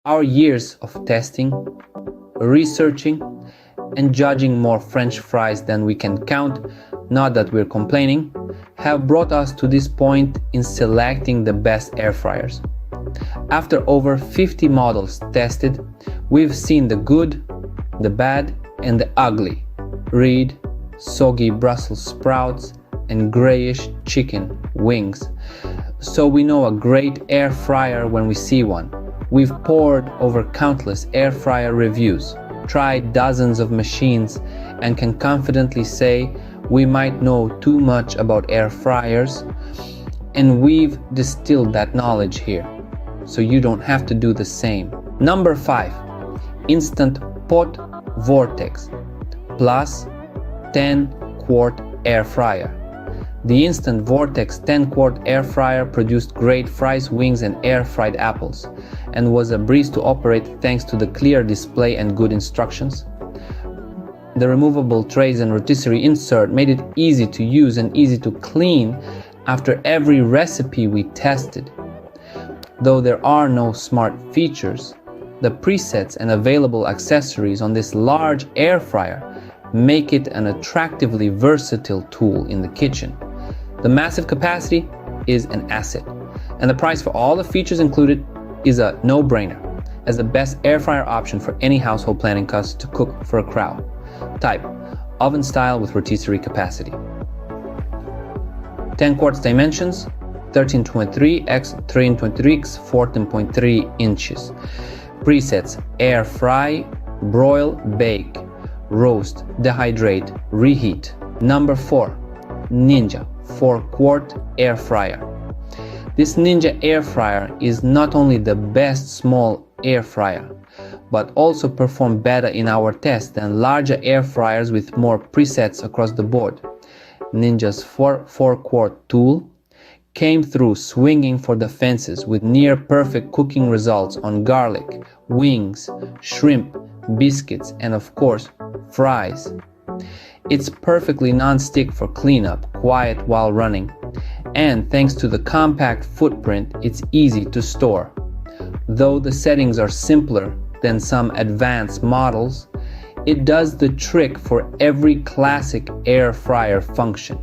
Our years of testing, researching, and judging more French fries than we can count, not that we're complaining, have brought us to this point in selecting the best air fryers. After over 50 models tested, we've seen the good, the bad, and the ugly. Read, soggy Brussels sprouts, and grayish chicken wings. So we know a great air fryer when we see one. We've pored over countless air fryer reviews, tried dozens of machines, and can confidently say we might know too much about air fryers, and we've distilled that knowledge here, so you don't have to do the same. Number 5, Instant Pot Vortex plus 10-quart air fryer. The Instant Vortex 10-quart air fryer produced great fries, wings, and air-fried apples, and was a breeze to operate thanks to the clear display and good instructions. The removable trays and rotisserie insert made it easy to use and easy to clean after every recipe we tested. Though there are no smart features, the presets and available accessories on this large air fryer make it an attractively versatile tool in the kitchen. The massive capacity is an asset, and the price for all the features included is a no-brainer, as the best air fryer option for any household planning cost to cook for a crowd. Type: oven style with rotisserie capacity. 10 quarts dimensions: 13.3 x 3.3 x 14.3 inches. Presets: air fry, broil, bake, roast, dehydrate, reheat. Number 4, Ninja 4-quart air fryer. This Ninja air fryer is not only the best small air fryer, but also performed better in our test than larger air fryers with more presets across the board. Ninja's 4-quart tool came through swinging for the fences with near perfect cooking results on garlic, wings, shrimp, biscuits, and of course, fries. It's perfectly non-stick for cleanup, quiet while running, and thanks to the compact footprint, it's easy to store. Though the settings are simpler than some advanced models, it does the trick for every classic air fryer function.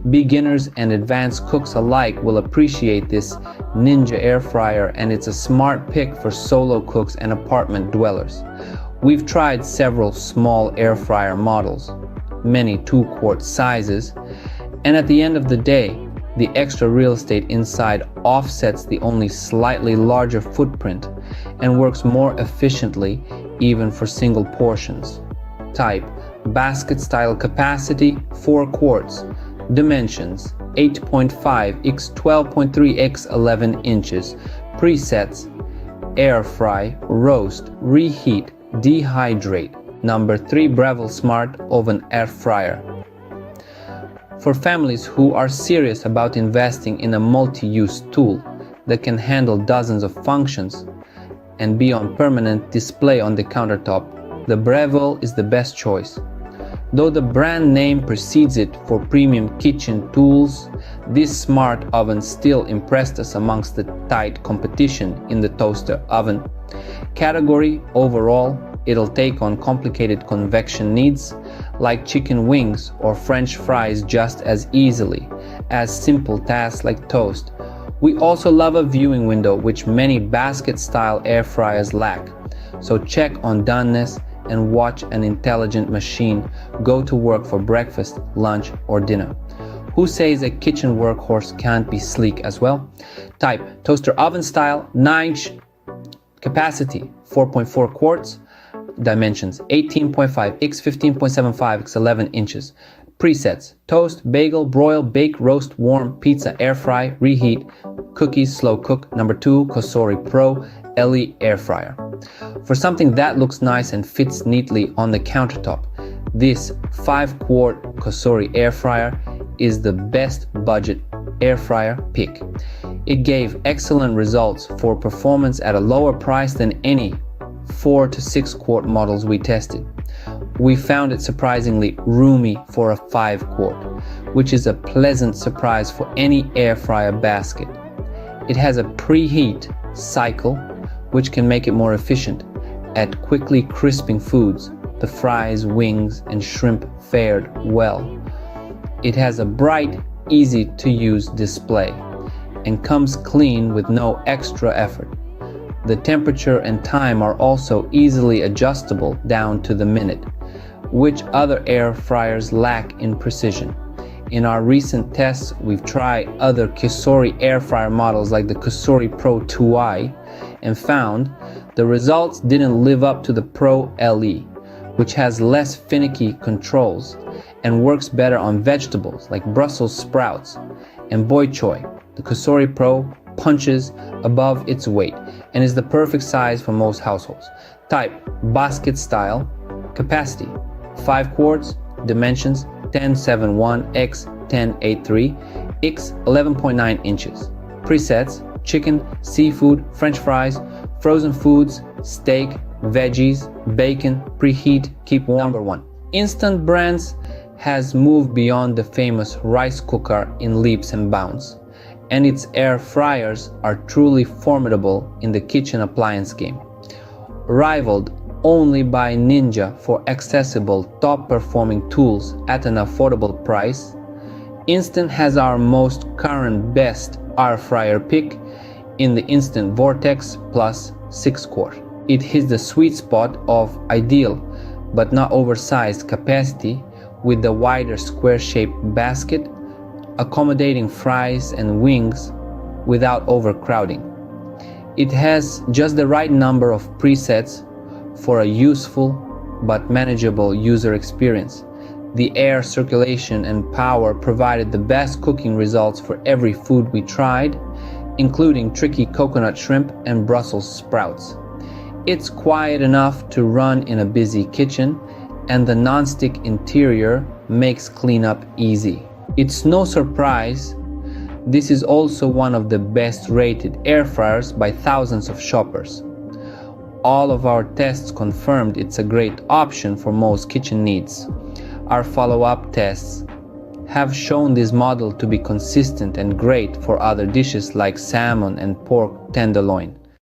Beginners and advanced cooks alike will appreciate this Ninja air fryer, and it's a smart pick for solo cooks and apartment dwellers. We've tried several small air fryer models, many 2-quart sizes, and at the end of the day, the extra real estate inside offsets the only slightly larger footprint and works more efficiently even for single portions. Type: basket style capacity 4 quarts. Dimensions: 8.5 x 12.3 x 11 inches. Presets: air fry, roast, reheat, dehydrate. Number 3, Breville Smart Oven Air Fryer. For families who are serious about investing in a multi-use tool that can handle dozens of functions and be on permanent display on the countertop, the Breville is the best choice. Though the brand name precedes it for premium kitchen tools, this smart oven still impressed us amongst the tight competition in the toaster oven category. Overall, it'll take on complicated convection needs like chicken wings or French fries just as easily as simple tasks like toast. We also love a viewing window, which many basket-style air fryers lack. So check on doneness and watch an intelligent machine go to work for breakfast, lunch, or dinner. Who says a kitchen workhorse can't be sleek as well? Type: toaster oven style, 9-inch capacity, 4.4 quarts. Dimensions: 18.5 x 15.75 x 11 inches. Presets: toast, bagel, broil, bake, roast, warm, pizza, air fry, reheat, cookies, slow cook. Number 2, Cosori Pro LE air fryer. For something that looks nice and fits neatly on the countertop, this 5-quart Cosori air fryer is the best budget air fryer pick. It gave excellent results for performance at a lower price than any 4 to 6 quart models we tested. We found it surprisingly roomy for a 5-quart, which is a pleasant surprise for any air fryer basket. It has a preheat cycle which can make it more efficient at quickly crisping foods. The fries, wings, and shrimp fared well. It has a bright, easy-to-use display and comes clean with no extra effort. The temperature and time are also easily adjustable down to the minute, which other air fryers lack in precision. In our recent tests, we've tried other cosori air fryer models like the Cosori Pro 2i and found the results didn't live up to the Pro LE, which has less finicky controls and works better on vegetables like Brussels sprouts and bok choy. The Cosori Pro punches above its weight and is the perfect size for most households. Type: basket style. Capacity: 5 quarts. Dimensions: 1071 x 1083 x 11.9 inches. Presets: chicken, seafood, french fries, frozen foods, steak, veggies, bacon, preheat, keep warm. Number 1. Instant Brands has moved beyond the famous rice cooker in leaps and bounds, and its air fryers are truly formidable in the kitchen appliance game. Rivaled only by Ninja for accessible, top-performing tools at an affordable price, Instant has our most current best air fryer pick in the Instant Vortex Plus 6 quart. It hits the sweet spot of ideal but not oversized capacity with the wider square-shaped basket, accommodating fries and wings without overcrowding. It has just the right number of presets for a useful but manageable user experience. The air circulation and power provided the best cooking results for every food we tried, including tricky coconut shrimp and Brussels sprouts. It's quiet enough to run in a busy kitchen, and the non-stick interior makes cleanup easy. It's no surprise this is also one of the best rated air fryers by thousands of shoppers. All of our tests confirmed it's a great option for most kitchen needs. Our follow-up tests have shown this model to be consistent and great for other dishes like salmon and pork tenderloin.